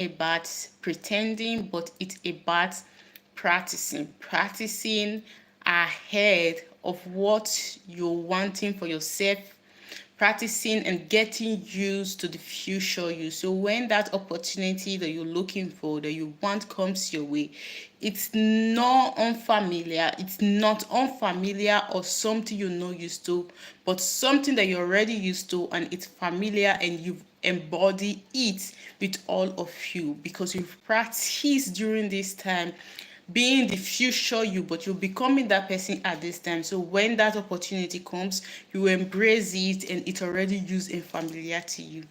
about pretending, but it's about practicing ahead of what you're wanting for yourself, practicing and getting used to the future you. So when that opportunity that you're looking for, that you want comes your way, it's not unfamiliar or something you're not used to, but something that you're already used to and it's familiar, and you've embody it with all of you because you've practiced during this time being the future you, but you're becoming that person at this time. So when that opportunity comes, you embrace it and it's already used and familiar to you.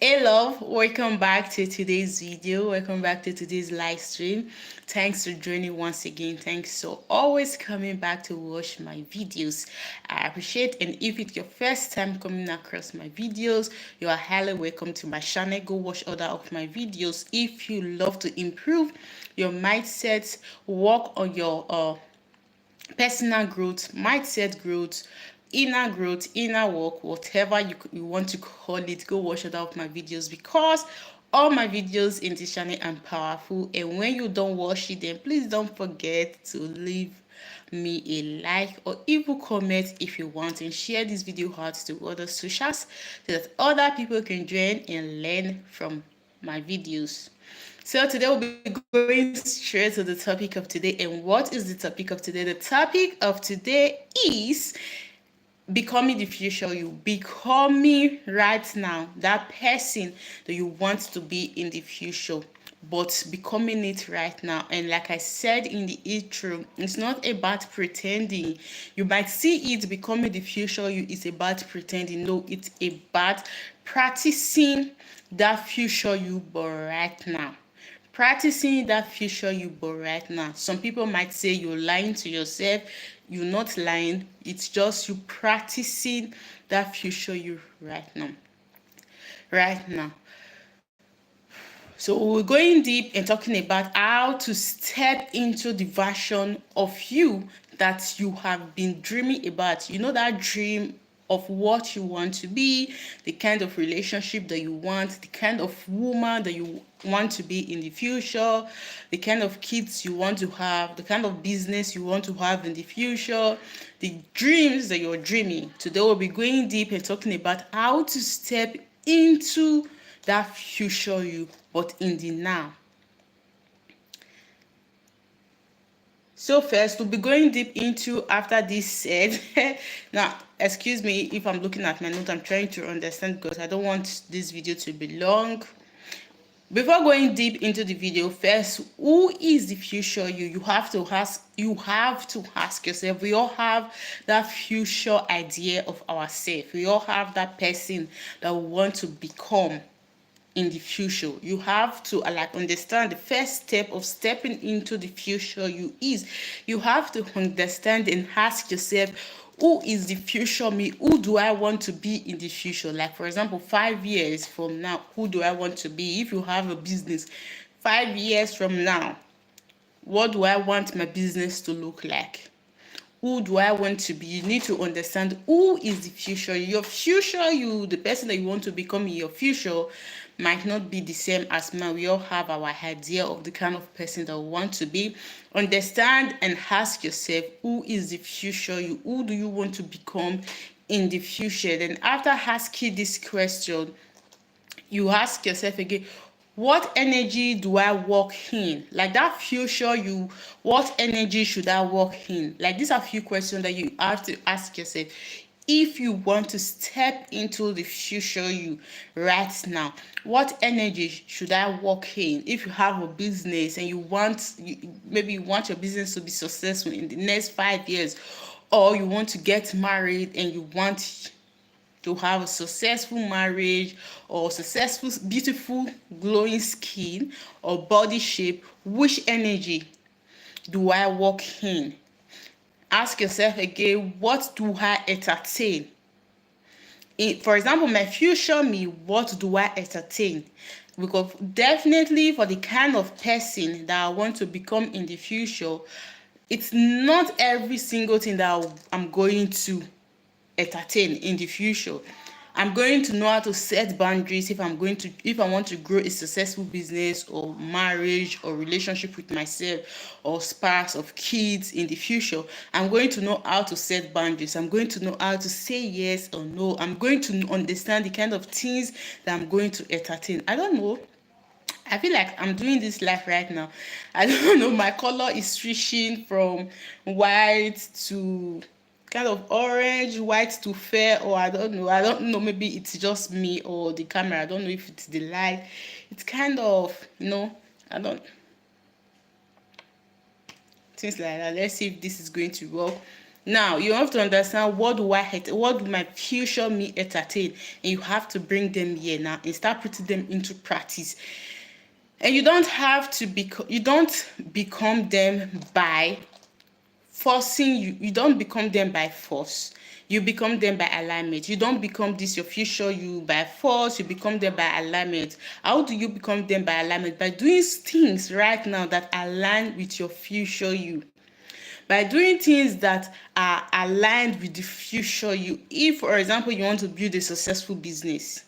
Hey love, welcome back to today's video. Welcome back to today's live stream. Thanks for joining once again. Thanks for always coming back to watch my videos. I appreciate, and if it's your first time coming across my videos, you are highly welcome to my channel. Go watch other of my videos if you love to improve your mindset, work on your personal growth, mindset growth, inner work, whatever you want to call it. Go watch other of my videos because all my videos in this channel are powerful. And when you don't watch it, then please don't forget to leave me a like or even comment if you want, and share this video out to other socials so that other people can join and learn from my videos. So today we'll be going straight to the topic of today. And what is the topic of today? The topic of today is becoming the future you, becoming right now that person that you want to be in the future, but becoming it right now. And like I said in the intro, it's not about pretending. You might see it becoming the future you is about pretending. No, it's about practicing that future you, but right now, practicing that future you, but right now. Some people might say you're lying to yourself. You're not lying. It's just you practicing that future you right now. Right now. So we're going deep and talking about how to step into the version of you that you have been dreaming about. You know, that dream of what you want to be, the kind of relationship that you want, the kind of woman that you want to be in the future, the kind of kids you want to have, the kind of business you want to have in the future, the dreams that you're dreaming. Today we'll be going deep and talking about how to step into that future you, but in the now. So first, we'll be going deep into after this said. Now, excuse me if I'm looking at my note. I'm trying to understand because I don't want this video to be long. Before going deep into the video, first, who is the future you? You have to ask yourself. We all have that future idea of ourselves. We all have that person that we want to become in the future. You have to understand the first step of stepping into the future you is you have to understand and ask yourself, who is the future me? Who do I want to be in the future? Like, for example, 5 years from now, who do I want to be? If you have a business, 5 years from now, what do I want my business to look like? Who do I want to be? You need to understand who is the future. Your future, you, the person that you want to become in your future, might not be the same as mine. We all have our idea of the kind of person that we want to be. Understand and ask yourself, who is the future you? Who do you want to become in the future? Then after asking this question, you ask yourself again, what energy do I walk in? Like that future you, what energy should I walk in? Like these are a few questions that you have to ask yourself if you want to step into the future you right now. What energy should I walk in? If you have a business and maybe you want your business to be successful in the next 5 years, or you want to get married and you want to have a successful marriage or successful, beautiful, glowing skin or body shape, which energy do I walk in? Ask yourself again, what do I entertain? For example, my future me, what do I entertain? Because definitely for the kind of person that I want to become in the future, it's not every single thing that I'm going to entertain in the future. I'm going to know how to set boundaries if I want to grow a successful business or marriage or relationship with myself or spouse of kids in the future. I'm going to know how to set boundaries. I'm going to know how to say yes or no. I'm going to understand the kind of things that I'm going to entertain. I don't know. I feel like I'm doing this life right now. I don't know. My color is switching from white to kind of orange, white to fair, or I don't know. I don't know. Maybe it's just me or the camera. I don't know if it's the light. It's kind of, I don't, things like that. Let's see if this is going to work. Now you have to understand, what do my future me entertain, and you have to bring them here now and start putting them into practice. And you don't have to you don't become them by forcing you don't become them by force. You become them by alignment. You don't become this your future you by force. You become them by alignment. How do you become them by alignment? By doing things right now that align with your future you. By doing things that are aligned with the future you. If, for example, you want to build a successful business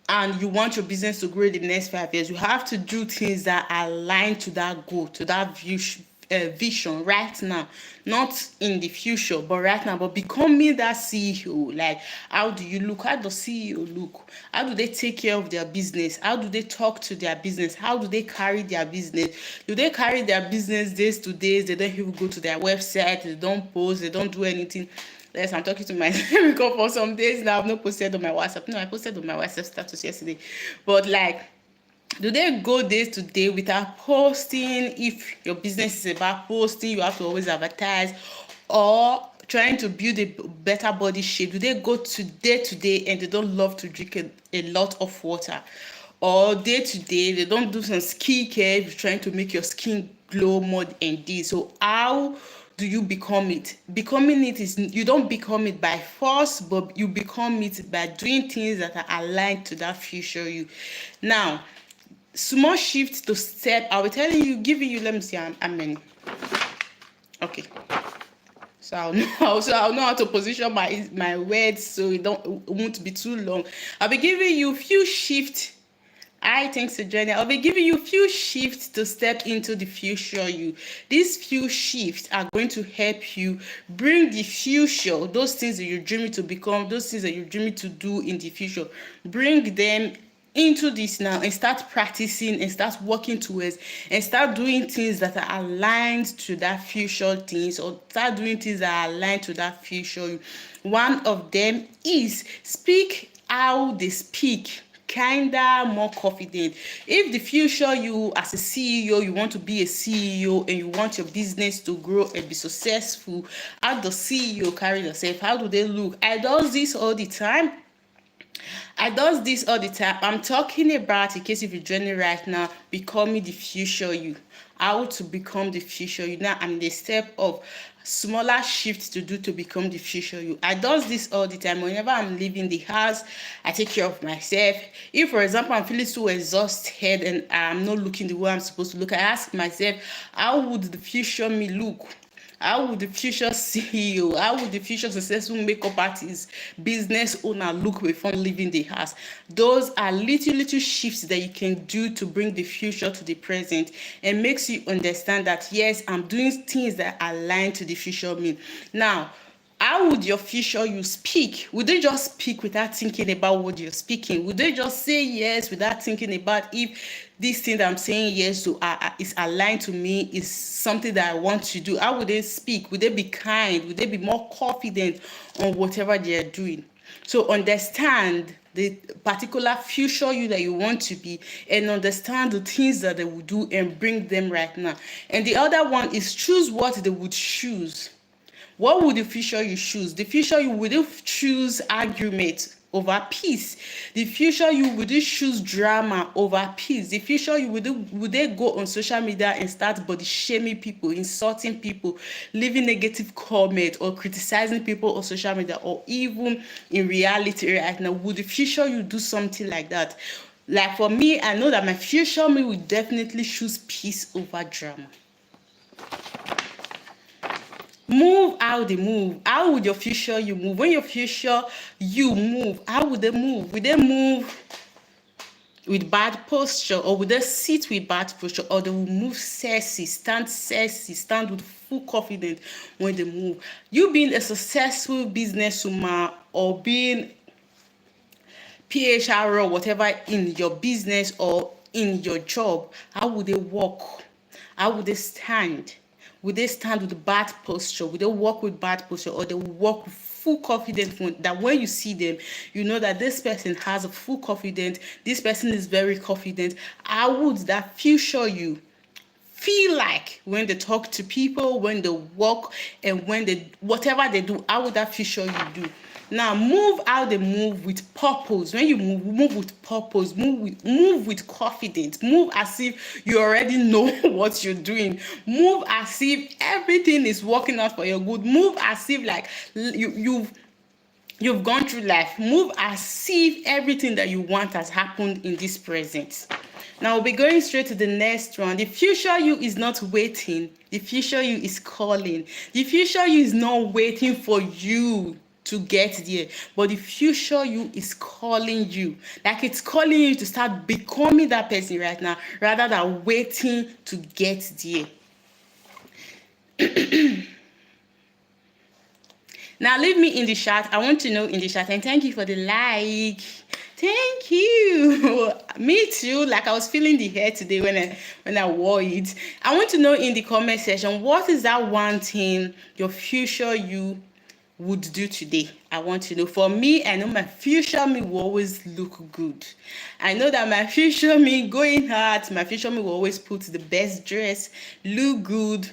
and you want your business to grow in the next 5 years, you have to do things that align to that goal, to that vision right now, not in the future, but right now. But becoming that CEO, like, how do you look? How does CEO look? How do they take care of their business? How do they talk to their business? How do they carry their business? Do they carry their business days to days? They don't even go to their website. They don't post. They don't do anything. Yes, I'm talking to myself because for some days now I've not posted on my WhatsApp. No, I posted on my WhatsApp status yesterday. But like, do they go day to day without posting? If your business is about posting, you have to always advertise, or trying to build a better body shape. Do they go to day and they don't love to drink a lot of water? Or day to day they don't do some skincare, trying to make your skin glow more than this? So how do you become it? Becoming it is, you don't become it by force, but you become it by doing things that are aligned to that future you. Now, small shift to step. I will tell you, giving you. Let me see. Amen. Okay. So I'll know how to position my words so it won't be too long. I'll be giving you a few shifts. Thanks for joining. I'll be giving you a few shifts to step into the future you. These few shifts are going to help you bring the future, those things that you're dreaming to become, those things that you're dreaming to do in the future, bring them into this now and start practicing and start working towards and start doing things that are aligned to that future things, or start doing things that are aligned to that future. One of them is speak how they speak, kinda more confident. If the future you as a CEO, you want to be a CEO and you want your business to grow and be successful, how does CEO carry yourself? How do they look? I do this all the time. I'm talking about, in case if you're joining right now, becoming the future you. How to become the future you. Now I'm in the step of smaller shifts to do to become the future you. I do this all the time. Whenever I'm leaving the house, I take care of myself. If, for example, I'm feeling so exhausted and I'm not looking the way I'm supposed to look, I ask myself, how would the future me look? How would the future CEO, how would the future successful makeup artist, business owner look before leaving the house? Those are little shifts that you can do to bring the future to the present and makes you understand that, yes, I'm doing things that align to the future me. Now, how would your future you speak? Would they just speak without thinking about what you're speaking? Would they just say yes without thinking about if this thing that I'm saying yes to is aligned to me, is something that I want to do? How would they speak? Would they be kind? Would they be more confident on whatever they are doing? So understand the particular future you that you want to be, and understand the things that they will do and bring them right now. And the other one is choose what they would choose. What would the future you choose? The future you would choose argument over peace. The future you would choose drama over peace. The future you would they go on social media and start body shaming people, insulting people, leaving negative comment or criticizing people on social media, or even in reality right now? Would the future you do something like that? Like for me, I know that my future me would definitely choose peace over drama. Move how they move. How would your future you move? When your future you move, how would they move? Will they move with bad posture, or will they sit with bad posture, or they will move sexy, stand with full confidence when they move? You being a successful businesswoman or being PHR or whatever in your business or in your job, how would they walk? How would they stand? Would they stand with bad posture? Would they walk with bad posture, or they will walk with full confidence that when you see them, you know that this person has a full confidence, this person is very confident? How would that future you feel like when they talk to people, when they walk, and when they whatever they do? How would that future you do? Now move how they move with purpose. When you move with purpose, move with confidence, move as if you already know what you're doing, move as if everything is working out for your good, move as if like you've gone through life, move as if everything that you want has happened in this present. Now we'll be going straight to the next one. The future you is not waiting. The future you is calling. The future you is not waiting for you to get there, but the future you is calling you. Like it's calling you to start becoming that person right now, rather than waiting to get there. Now leave me in the chat. I want to know in the chat, and thank you for the like. Thank you. Me too. Like I was feeling the hair today when I wore it. I want to know in the comment section, what is that one thing your future you would do today? I want to know. For me, I know my future me will always look good. I know that my future me going out, my future me will always put the best dress, look good,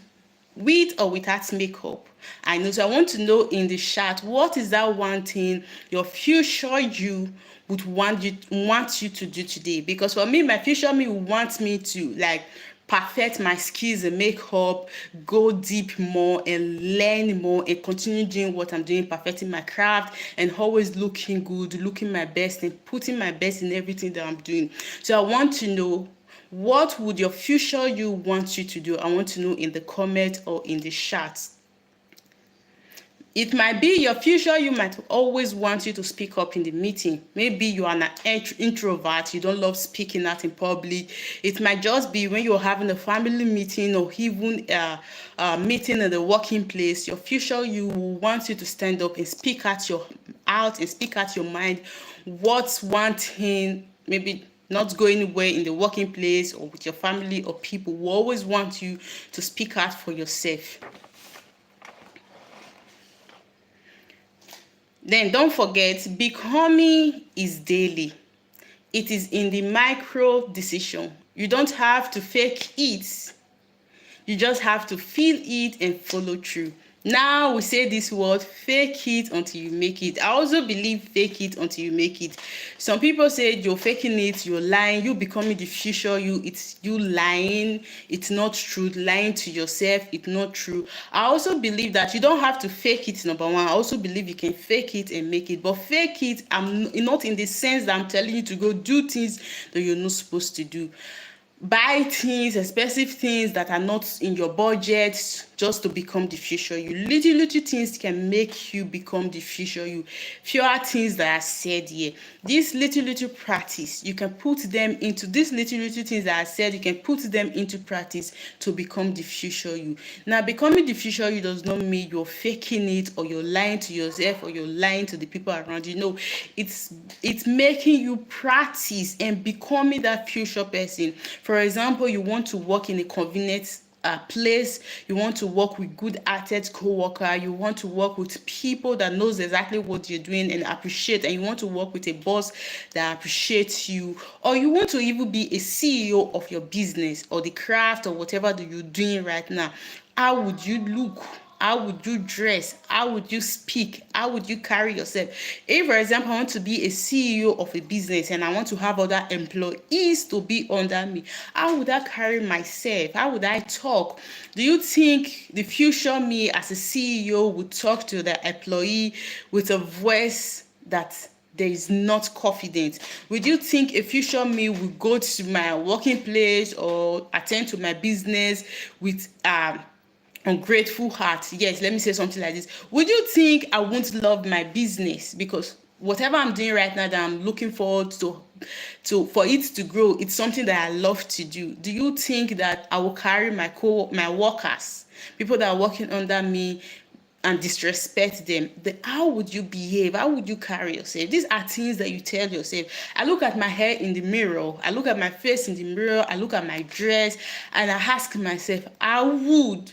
with or without makeup. I know. So I want to know in the chat, what is that one thing your future you would want you to do today? Because for me, my future me wants me to like perfect my skills and makeup, go deep more and learn more and continue doing what I'm doing, perfecting my craft and always looking good, looking my best and putting my best in everything that I'm doing. So I want to know, what would your future you want you to do? I want to know in the comment or in the chat. It might be your future you might always want you to speak up in the meeting. Maybe you are an introvert, you don't love speaking out in public. It might just be when you're having a family meeting or even a meeting in the working place. Your future you want you to stand up and speak out your mind. What's one thing, maybe not going well in the working place or with your family or people, who always want you to speak out for yourself? Then don't forget, becoming is daily. It is in the micro decision. You don't have to fake it. You just have to feel it and follow through. Now we say this word, fake it until you make it. I also believe fake it until you make it. Some people say you're faking it, you're lying, you becoming the future you, it's you lying, it's not true. Lying to yourself, it's not true. I also believe that you don't have to fake it, number one. I also believe you can fake it and make it. But fake it, I'm not in the sense that I'm telling you to go do things that you're not supposed to do. Buy things, expensive things that are not in your budget just to become the future you. Little things can make you become the future you. Fewer things that are said here. These little practice, you can put them into these little things that are said, you can put them into practice to become the future you. Now, becoming the future you does not mean you're faking it or you're lying to yourself or you're lying to the people around you. No, it's making you practice and becoming that future person. For example, you want to work in a convenient place, you want to work with good-hearted co-worker, you want to work with people that knows exactly what you're doing and appreciate, and you want to work with a boss that appreciates you, or you want to even be a CEO of your business or the craft or whatever that you're doing right now. How would you look? How would you dress? How would you speak? How would you carry yourself? If, for example, I want to be a CEO of a business and I want to have other employees to be under me, how would I carry myself? How would I talk? Do you think the future me as a CEO would talk to the employee with a voice that there is not confidence? Would you think a future me will go to my working place or attend to my business with ungrateful heart. Yes, let me say something like this. Would you think I won't love my business because whatever I'm doing right now that I'm looking forward to for it to grow, it's something that I love to do. Do you think that I will carry my workers, people that are working under me, and disrespect them? How would you behave? How would you carry yourself? These are things that you tell yourself. I look at my hair in the mirror, I look at my face in the mirror, I look at my dress, and I ask myself, how would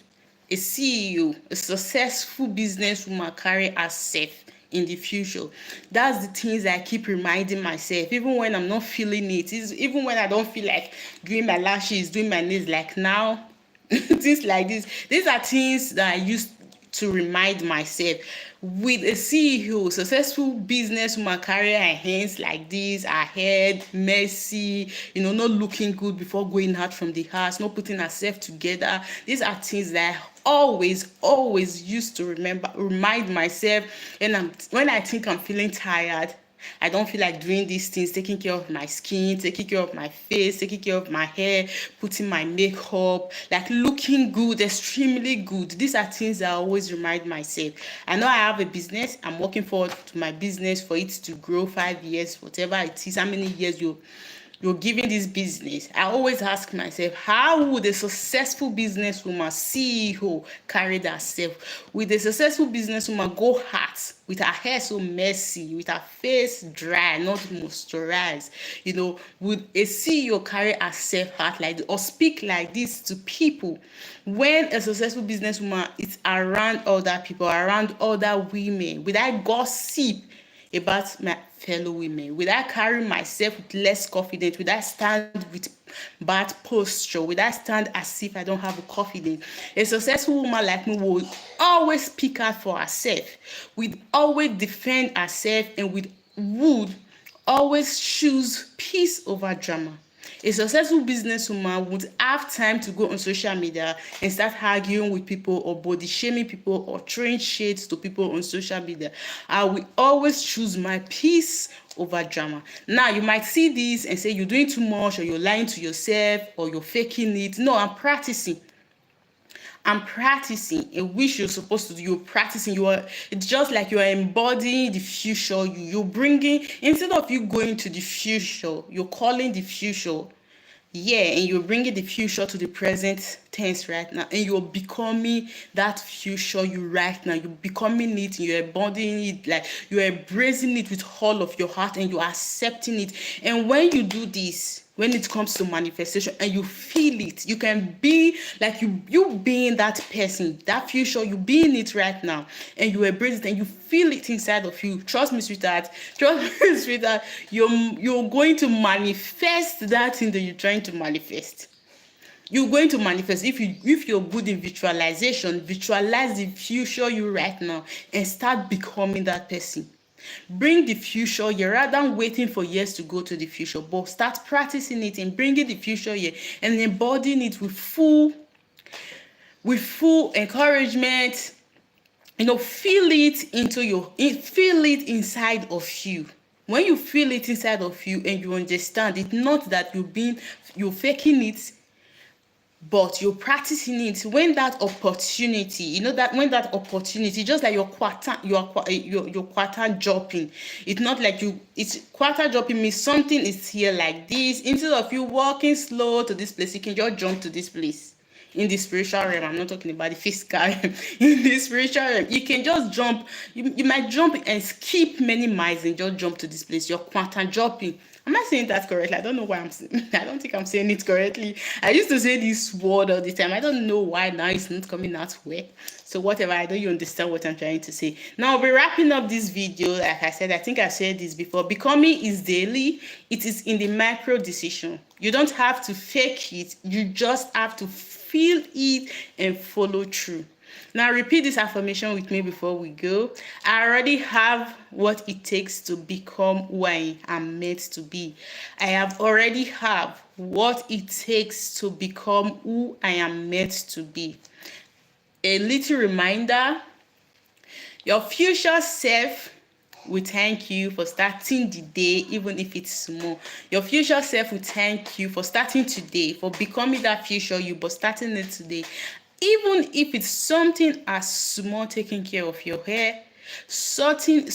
a CEO, a successful businesswoman, carry herself in the future? That's the things I keep reminding myself, even when I'm not feeling it, even when I don't feel like doing my lashes, doing my nails like now. Things like this. These are things that I used to remind myself. With a CEO, successful businesswoman, carry her hands like this, her head messy, not looking good before going out from the house, not putting herself together. These are things that I always used to remind myself. And when I think I'm feeling tired, I don't feel like doing these things, taking care of my skin, taking care of my face, taking care of my hair, putting my makeup, like looking good, extremely good. These are things that I always remind myself. I know I have a business. I'm working forward to my business for it to grow 5 years, whatever it is, how many years you're giving this business. I always ask myself, how would a successful businesswoman, CEO, carry herself? Would a successful businesswoman go hard with her hair so messy, with her face dry, not moisturized? Would a CEO carry herself hard like this, or speak like this to people? When a successful businesswoman is around other people, around other women, would I gossip about my fellow women? Will I carry myself with less confidence? Will I stand with bad posture? Will I stand as if I don't have a confidence? A successful woman like me will always speak out for herself, would always defend herself, and would always choose peace over drama. A successful businesswoman would have time to go on social media and start arguing with people, or body shaming people, or throwing shades to people on social media. I will always choose my peace over drama. Now, you might see this and say you're doing too much, or you're lying to yourself, or you're faking it. No, I'm practicing, in which you're supposed to do. You're practicing. It's just like you are embodying the future. You're bringing, instead of you going to the future, you're calling the future. Yeah, and you're bringing the future to the present tense right now, and you're becoming that future you right now. You're becoming it, and you're embodying it, like you're embracing it with all of your heart, and you're accepting it. And when you do this, when it comes to manifestation, and you feel it, you can be like you being that person, that future, you being it right now, and you embrace it, and you feel it inside of you. Trust me, sweetheart. You're going to manifest that thing that you're trying to manifest. You're going to manifest. If you're good in visualization, visualize the future you right now and start becoming that person. Bring the future here rather than waiting for years to go to the future, but start practicing it and bringing the future here and embodying it with full encouragement. Feel it inside of you. When you feel it inside of you and you understand it, not that you're faking it, but you're practicing it. When that opportunity, just like your quarter jumping, it's not like it's quarter jumping means something is here like this. Instead of you walking slow to this place, you can just jump to this place. In the spiritual realm, I'm not talking about the physical realm. In the spiritual realm, you can just jump. You might jump and skip many miles and just jump to this place. You're quantum jumping. Am I saying that correctly? I don't know why I don't think I'm saying it correctly. I used to say this word all the time. I don't know why now it's not coming out well. So whatever, I know you understand what I'm trying to say. Now we're wrapping up this video. Like I said, I think I said this before. Becoming is daily. It is in the micro decision. You don't have to fake it. You just have to feel it and follow through. Now repeat this affirmation with me before we go. I already have what it takes to become who I am meant to be. I already have what it takes to become who I am meant to be. A little reminder, your future self will thank you for starting the day, even if it's small. Your future self will thank you for starting today, for becoming that future you, but starting it today. even if it's something as small, taking care of your hair, something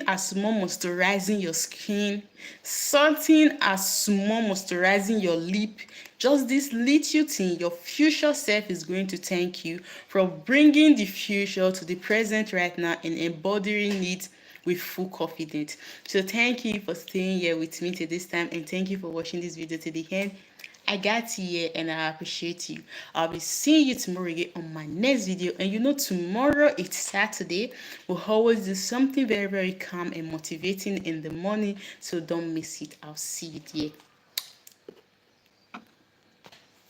as small moisturizing your skin, something as small moisturizing your lip, just this little thing, your future self is going to thank you for bringing the future to the present right now and embodying it with full confidence. So thank you for staying here with me till this time, and thank you for watching this video to the end. I got you here and I appreciate you. I'll be seeing you tomorrow again on my next video. And you know, tomorrow it's Saturday. We'll always do something very, very calm and motivating in the morning. So don't miss it. I'll see you there.